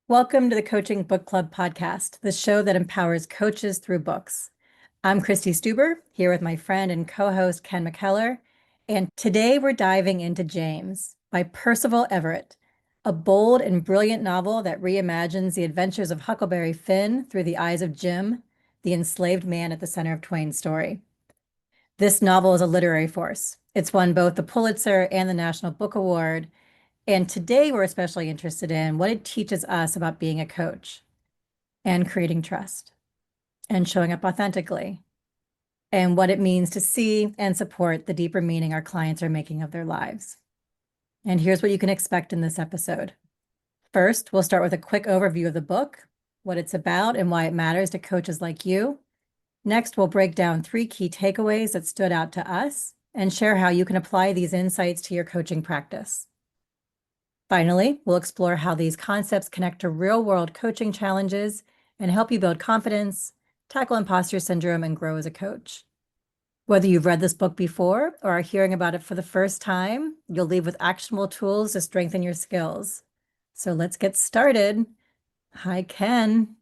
Welcome to the Coaching Book Club podcast, the show that empowers coaches through books. I'm Christy Stuber, here with my friend and co-host Ken McKellar, and today we're diving into James by Percival Everett, a bold and brilliant novel that reimagines the adventures of Huckleberry Finn through the eyes of Jim, the enslaved man at the center of Twain's story. This novel is a literary force. It's won both the Pulitzer and the National Book Award, and today we're especially interested in what it teaches us about being a coach and creating trust and showing up authentically and what it means to see and support the deeper meaning our clients are making of their lives. And here's what you can expect in this episode. First, we'll start with a quick overview of the book, what it's about and why it matters to coaches like you. Next, we'll break down 3 key takeaways that stood out to us and share how you can apply these insights to your coaching practice. Finally, we'll explore how these concepts connect to real-world coaching challenges and help you build confidence, tackle imposter syndrome, and grow as a coach. Whether you've read this book before or are hearing about it for the first time, you'll leave with actionable tools to strengthen your skills. So let's get started. Hi, Ken.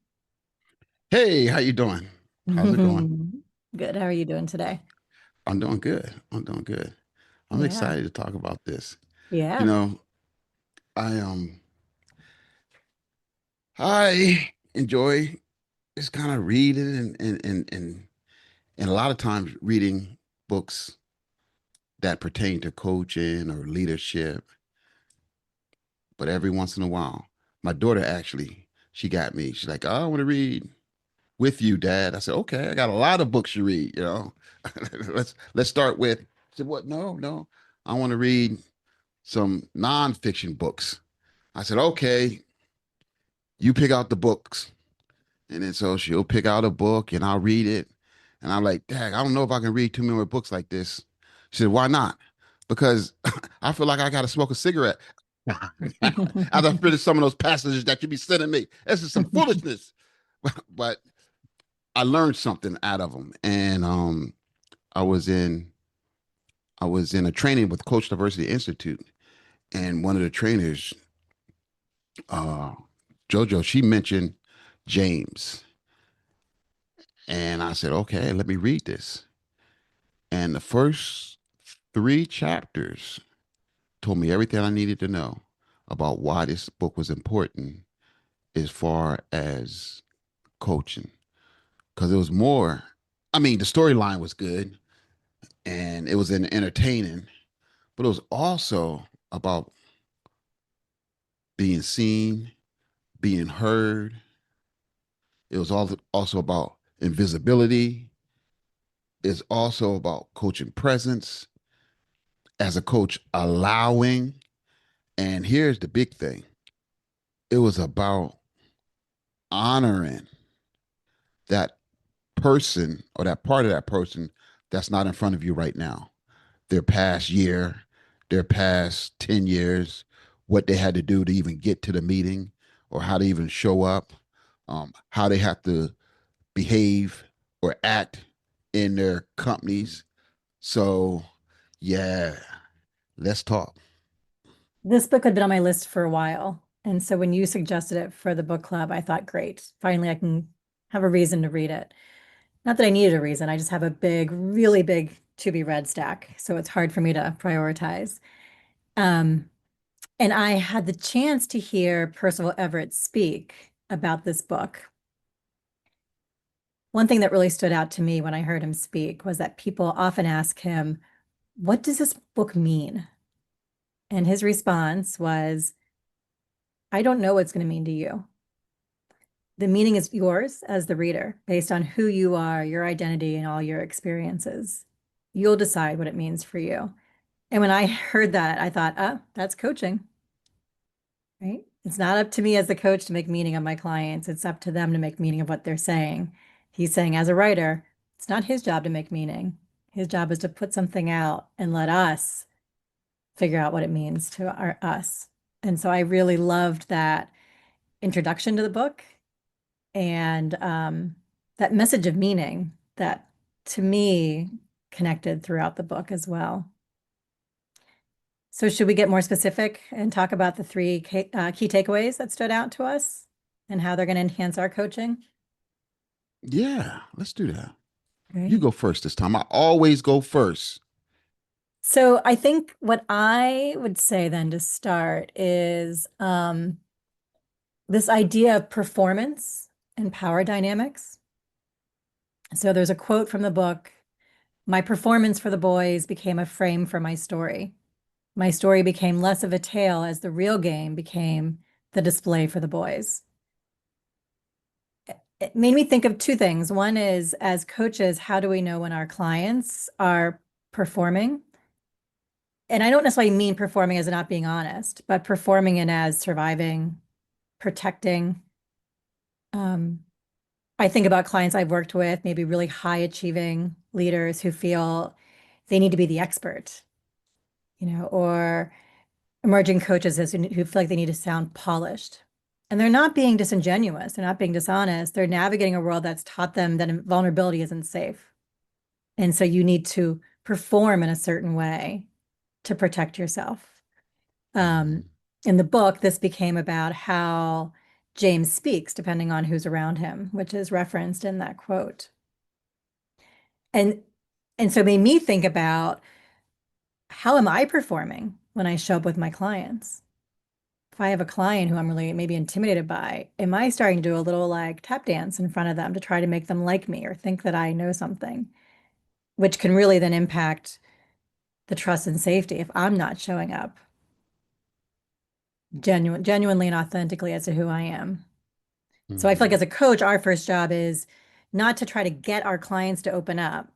Hey, how you doing? How's it going? Good. How are you doing today? I'm doing good. I'm doing good. I'm Yeah. excited to talk about this. You Yeah. know, I I enjoy just kind of reading and a lot of times reading books that pertain to coaching or leadership. But every once in a while, my daughter actually, she got me. She's like, "Oh, I want to read with you, Dad." I said, "Okay, I got a lot of books to read. Let's start with." I said, "What? No. I want to read some nonfiction books." I said, "Okay, you pick out the books." And then so she'll pick out a book and I'll read it. And I'm like, Dad, I don't know if I can read too many more books like this. She said, "Why not?" Because I feel like I got to smoke a cigarette after I finish some of those passages that you be sending me. This is some foolishness. But I learned something out of them. And I was in I was in a training with Coach Diversity Institute, and one of the trainers, uh, JoJo, she mentioned James, and I said, "Okay, let me read this." And the first 3 chapters told me everything I needed to know about why this book was important as far as coaching, because it was more. I mean, the storyline was good and it was entertaining, but it was also about being seen, being heard. It was also about invisibility. It's also about coaching presence as a coach, allowing. And here's the big thing, it was about honoring that person or that part of that person that's not in front of you right now, their past year, their past 10 years, what they had to do to even get to the meeting or how to even show up, how they have to behave or act in their companies. So, yeah, let's talk. This book had been on my list for a while. And so when you suggested it for the book club, I thought, great, finally I can have a reason to read it. Not that I needed a reason, I just have a big, really big to be read stack. So it's hard for me to prioritize. Um, and I had the chance to hear Percival Everett speak about this book. One thing that really stood out to me when I heard him speak was that people often ask him, what does this book mean? And his response was, I don't know what it's going to mean to you. The meaning is yours as the reader, based on who you are, your identity, and all your experiences. You'll decide what it means for you. And when I heard that, I thought, oh, that's coaching, right? It's not up to me as the coach to make meaning of my clients. It's up to them to make meaning of what they're saying. He's saying, as a writer, it's not his job to make meaning. His job is to put something out and let us figure out what it means to us. And so I really loved that introduction to the book and that message of meaning that to me connected throughout the book as well. So should we get more specific and talk about the 3 key takeaways that stood out to us? and how they're going to enhance our coaching? Yeah, let's do that. You Great. go first this time. I always go first. So I think what I would say then to start is this idea of performance and power dynamics. So there's a quote from the book: "My performance for the boys became a frame for my story. My story became less of a tale as the real game became the display for the boys." It made me think of two things. One is, as coaches, how do we know when our clients are performing? And I don't necessarily mean performing as not being honest, but performing in as surviving, protecting. Um, I think about clients I've worked with, maybe really high achieving leaders who feel they need to be the expert, or emerging coaches who feel like they need to sound polished. And they're not being disingenuous, they're not being dishonest. They're navigating a world that's taught them that vulnerability isn't safe. And so you need to perform in a certain way to protect yourself. Um, Mhm. in the book, this became about how James speaks, depending on who's around him, which is referenced in that quote. And and so it made me think about, how am I performing when I show up with my clients? If I have a client who I'm really maybe intimidated by, am I starting to do a little like tap dance in front of them to try to make them like me or think that I know something, which can really then impact the trust and safety if I'm not showing up genuinely and authentically as to who I am. So I feel like Mhm. as a coach, our first job is not to try to get our clients to open up,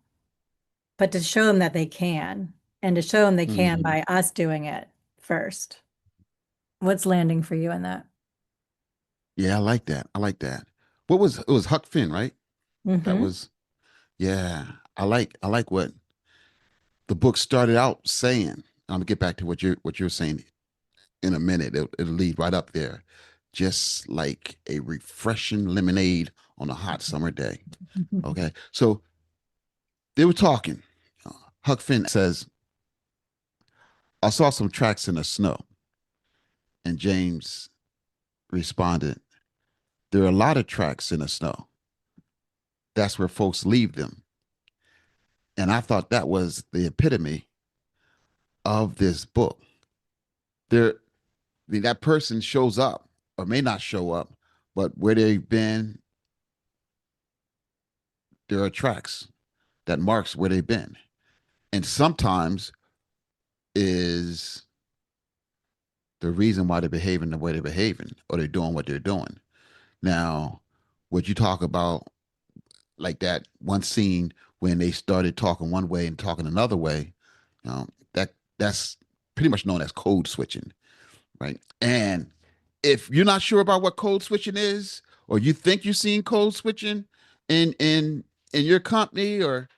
but to show them that they can, and to show them they can Mhm. by us doing it first. What's landing for you in that? Yeah, I like that. I like that. What was it was Huck Finn, right? That Hmm. was yeah. I like what the book started out saying. I'm gonna get back to what you're saying in a minute. It'll lead right up there. Just like a refreshing lemonade on a hot summer day. Okay. So they were talking. Huck Finn says, I saw some tracks in the snow. And James responded, there are a lot of tracks in the snow. That's where folks leave them. And I thought that was the epitome of this book. There, I mean, that person shows up or may not show up, but where they've been, there are tracks that marks where they've been. And sometimes is the reason why they're behaving the way they're behaving or they're doing what they're doing. Now, what you talk about, like that one scene when they started talking one way and talking another way, that's pretty much known as code switching, right? And if you're not sure about what code switching is, or you think you're seeing code switching in in your company, or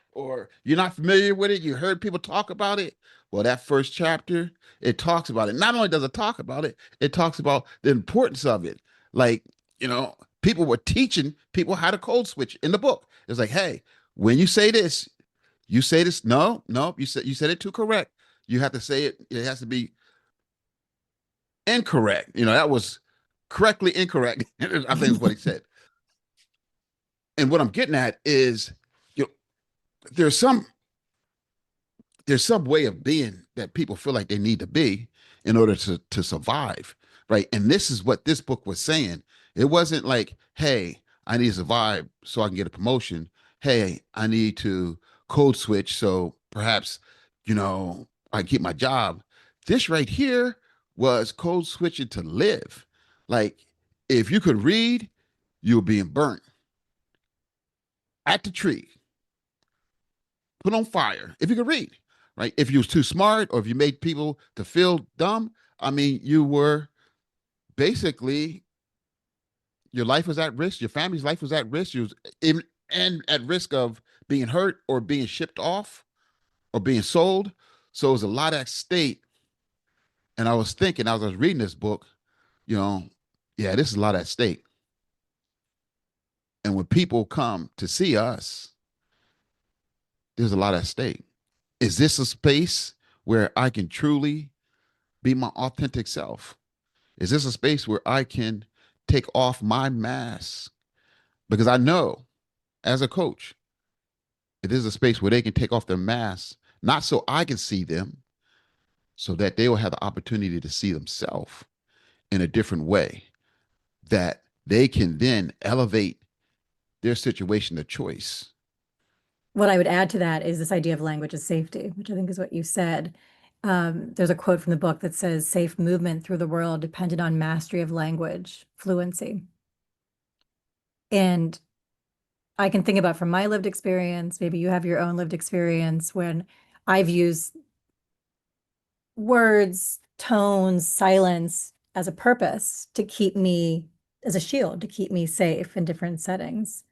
you're not familiar with it, you heard people talk about it. Well, that first chapter, it talks about it. Not only does it talk about it, it talks about the importance of it. Like, people were teaching people how to code switch in the book. It's like, hey, when you say this, you say this. No, no, you said it too correct. You have to say it. It has to be incorrect. That was correctly incorrect. I think is what he said. And what I'm getting at is, you know, there's some there's some way of being that people feel like they need to be in order to survive, right? And this is what this book was saying. It wasn't like, hey, I need to survive so I can get a promotion. Hey, I need to code switch so perhaps, I can keep my job. This right here was code switching to live. Like, if you could read, you were being burnt at the tree, put on fire. If you could read, right? If you was too smart or if you made people to feel dumb, I mean, you were basically, your life was at risk. Your family's life was at risk. You was and at risk of being hurt or being shipped off or being sold. So it was a lot at stake. And I was thinking, as I was reading this book, you know, yeah, this is a lot at stake. And when people come to see us, there's a lot at stake. Is this a space where I can truly be my authentic self? Is this a space where I can take off my mask because I know as a coach, it is a space where they can take off their masks, not so I can see them, so that they will have the opportunity to see themselves in a different way, that they can then elevate their situation of choice. What I would add to that is this idea of language as safety, which I think is what you said. There's a quote from the book that says, safe movement through the world depended on mastery of language, fluency. And I can think about from my lived experience, maybe you have your own lived experience when I've used words, tones, silence as a purpose to keep me as a shield, to keep me safe in different settings.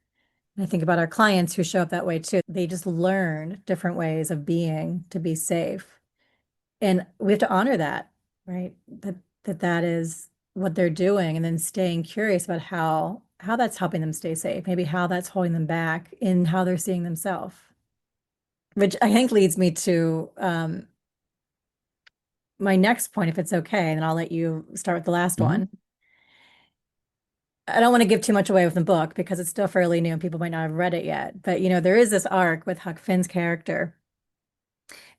And I think about our clients who show up that way too. They just learn different ways of being to be safe. And we have to honor that, right? That is what they're doing, and then staying curious about how that's helping them stay safe, maybe how that's holding them back in how they're seeing themselves. Which I think leads me to my next point, if it's okay, and then I'll let you start with the last Mm-hmm. one. I don't want to give too much away with the book because it's still fairly new and people might not have read it yet. But there is this arc with Huck Finn's character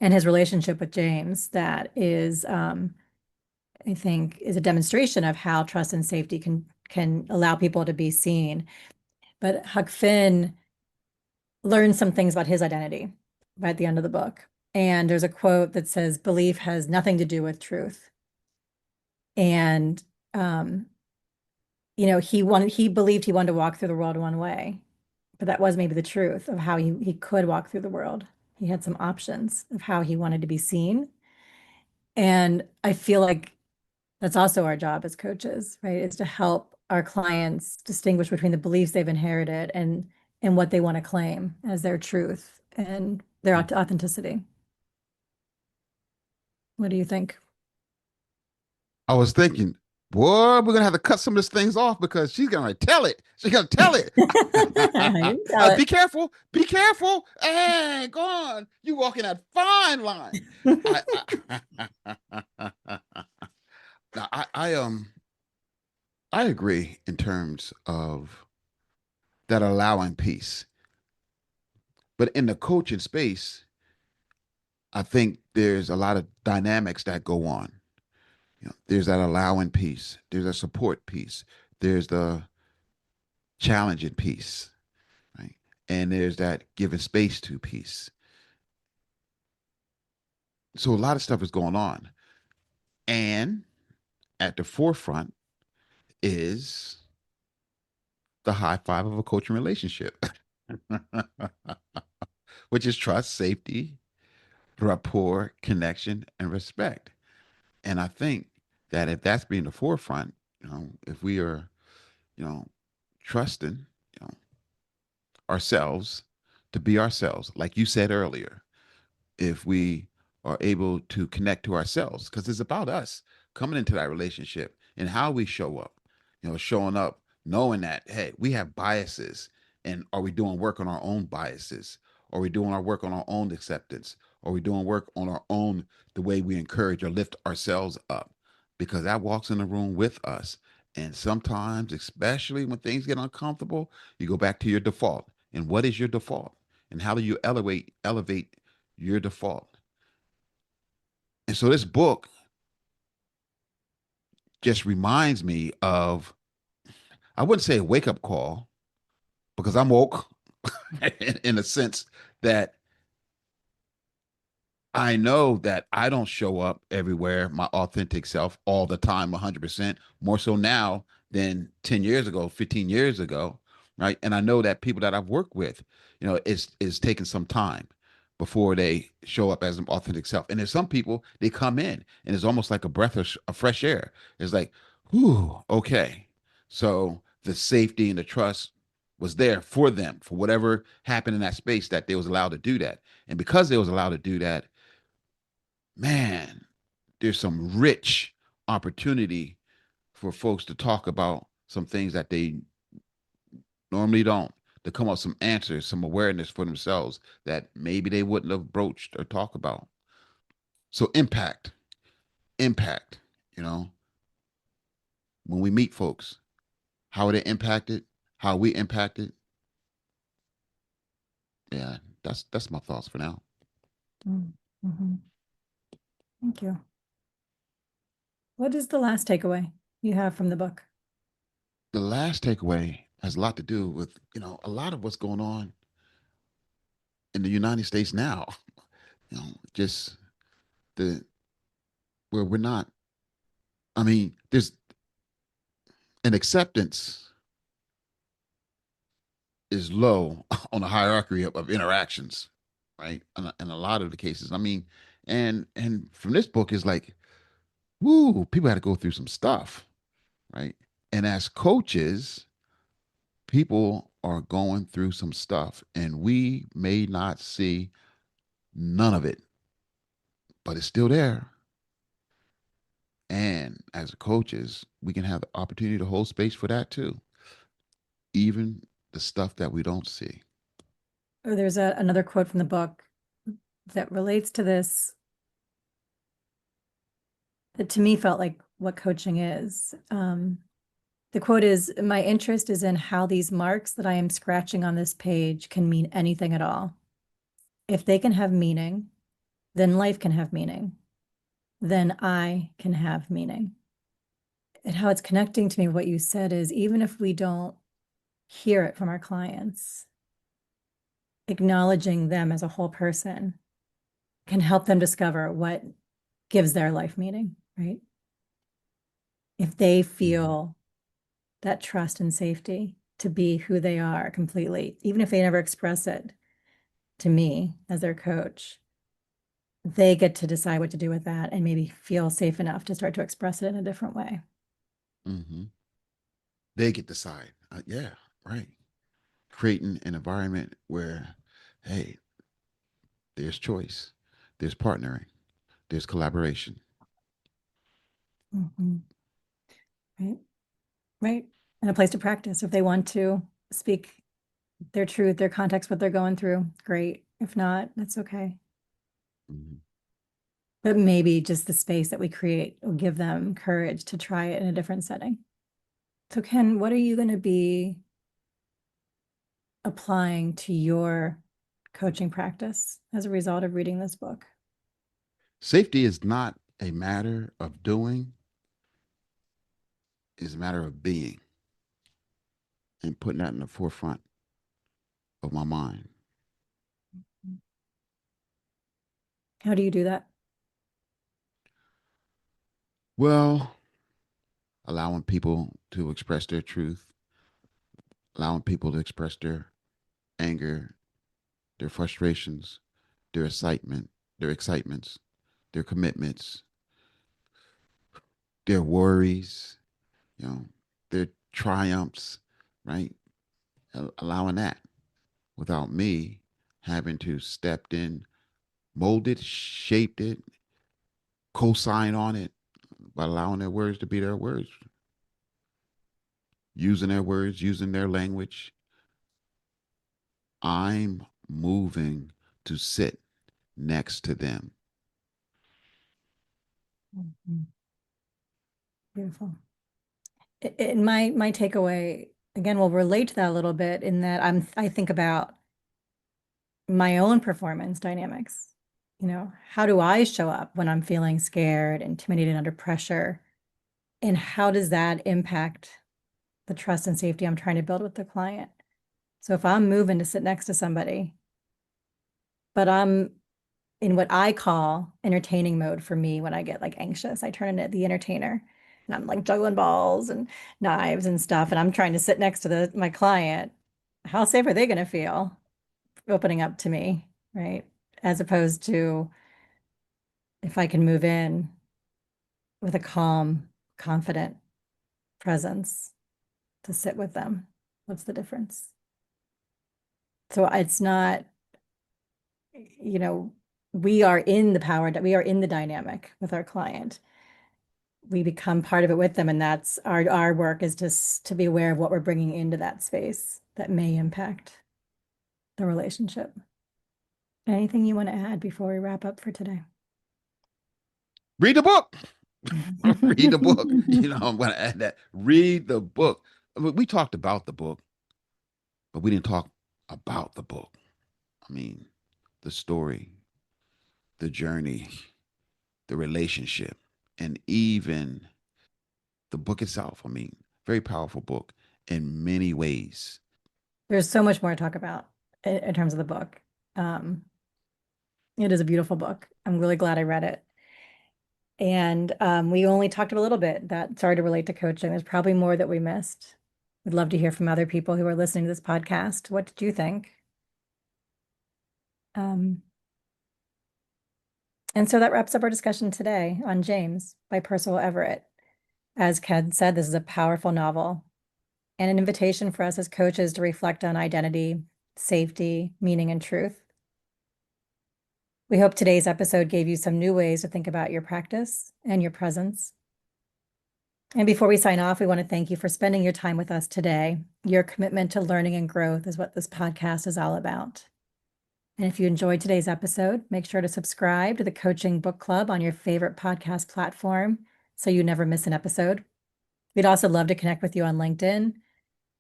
and his relationship with James that is, I think, is a demonstration of how trust and safety can allow people to be seen. But Huck Finn learns some things about his identity right at the end of the book. And there's a quote that says, belief has nothing to do with truth. And um, he believed he wanted to walk through the world one way, but that was maybe the truth of how he could walk through the world. He had some options of how he wanted to be seen. And I feel like that's also our job as coaches, right? Is to help our clients distinguish between the beliefs they've inherited and what they want to claim as their truth and their authenticity. What do you think? I was thinking, boy, we're gonna have to cut some of these things off because she's gonna tell it. She's gonna tell it. You tell Be it. careful. Be careful. Hey, go on. You walking that fine line. I, now, I agree in terms of that allowing peace, but in the coaching space, I think there's a lot of dynamics that go on. There's that allowing piece. There's a support piece. There's the challenging piece, right? And there's that giving space to piece. So a lot of stuff is going on. And at the forefront is the high five of a coaching relationship, which is trust, safety, rapport, connection, and respect. And I think that if that's being the forefront, if we are, you know, trusting, you know, ourselves to be ourselves, like you said earlier, if we are able to connect to ourselves, because it's about us coming into that relationship and how we show up, showing up knowing that, hey, we have biases. And are we doing work on our own biases? Are we doing our work on our own acceptance? Are we doing work on our own, the way we encourage or lift ourselves up? Because that walks in the room with us. And sometimes, especially when things get uncomfortable, you go back to your default. And what is your default? And how do you elevate your default? And so this book just reminds me of, I wouldn't say a wake up call because I'm woke in a sense that I know that I don't show up everywhere, my authentic self all the time, 100%, more so now than 10 years ago, 15 years ago. Right. And I know that people that I've worked with, is taking some time before they show up as an authentic self. And there's some people, they come in and it's almost like a breath of fresh air. It's like, whew, okay. So the safety and the trust was there for them for whatever happened in that space, that they was allowed to do that. And because they was allowed to do that, man, there's some rich opportunity for folks to talk about some things that they normally don't, to come up with some answers, some awareness for themselves that maybe they wouldn't have broached or talked about. So impact, you know, when we meet folks, how it impacted, how we impacted. Yeah, that's my thoughts for now. Mm-hmm. Thank you. What is the last takeaway you have from the book? The last takeaway has a lot to do with, a lot of what's going on in the United States now. Just the where we're not. I mean, there's an acceptance is low on the hierarchy of interactions, right? In a lot of the cases. I mean, and from this book is like, woo, people had to go through some stuff, right? And as coaches, people are going through some stuff, and we may not see none of it, but it's still there. And as coaches, we can have the opportunity to hold space for that too, even the stuff that we don't see. Oh, there's another quote from the book that relates to this that to me felt like what coaching is. The quote is, "My interest is in how these marks that I am scratching on this page can mean anything at all. If they can have meaning, then life can have meaning. Then I can have meaning." And how it's connecting to me, what you said is, even if we don't hear it from our clients, acknowledging them as a whole person can help them discover what gives their life meaning, right? If they Mm-hmm. feel that trust and safety to be who they are completely, even if they never express it to me as their coach, they get to decide what to do with that and maybe feel safe enough to start to express it in a different way. Mm-hmm. They get the side. Yeah, right. Creating an environment where, hey, there's choice, there's partnering, there's collaboration. Mhm. Right, right. And a place to practice if they want to speak their truth, their context, what they're going through, great. If not, that's okay. Mm-hmm. But maybe just the space that we create will give them courage to try it in a different setting. So, Ken, what are you going to be applying to your coaching practice as a result of reading this book? Safety is not a matter of doing, it's a matter of being and putting that in the forefront of my mind. How do you do that? Well, allowing people to express their truth, allowing people to express their anger, their frustrations, their excitement, their excitements, their commitments, their worries, you know, their triumphs, right? Allowing that without me having to step in, mold it, shaped it, co-sign on it, by allowing their words to be their words, using their words, using their language. I'm moving to sit next to them. Mhm. Beautiful. In my takeaway again will relate to that a little bit in that I think about my own performance dynamics. How do I show up when I'm feeling scared, intimidated, under pressure? And how does that impact the trust and safety I'm trying to build with the client? So if I'm moving to sit next to somebody, but I'm in what I call entertaining mode for me when I get like anxious, I turn into the entertainer and I'm like juggling balls and knives and stuff. And I'm trying to sit next to my client. How safe are they going to feel opening up to me? Right. As opposed to if I can move in with a calm, confident presence to sit with them. What's the difference? So it's not, you know, we are in the power that we are in the dynamic with our client. We become part of it with them, and that's our work is just to be aware of what we're bringing into that space that may impact the relationship. Anything you want to add before we wrap up for today? Read the book. Read the book. I'm going to add that. Read the book. We talked about the book, but we didn't talk about the book. I mean, the story, the journey, the relationship, and even the book itself. I mean, very powerful book in many ways. There's so much more to talk about in terms of the book. Um, it is a beautiful book. I'm really glad I read it. And we only talked a little bit that started to relate to coaching. There's probably more that we missed. We'd love to hear from other people who are listening to this podcast. What did you think? Um, and so that wraps up our discussion today on James by Percival Everett. As Ken said, this is a powerful novel and an invitation for us as coaches to reflect on identity, safety, meaning, and truth. We hope today's episode gave you some new ways to think about your practice and your presence. And before we sign off, we want to thank you for spending your time with us today. Your commitment to learning and growth is what this podcast is all about. And if you enjoyed today's episode, make sure to subscribe to the Coaching Book Club on your favorite podcast platform so you never miss an episode. We'd also love to connect with you on LinkedIn.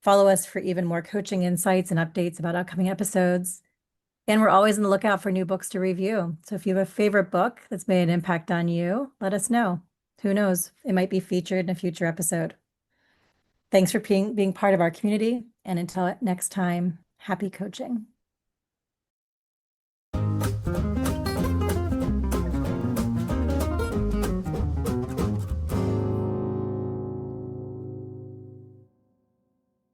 Follow us for even more coaching insights and updates about upcoming episodes. And we're always on the lookout for new books to review. So if you have a favorite book that's made an impact on you, let us know. Who knows? It might be featured in a future episode. Thanks for being part of our community. And until next time, happy coaching.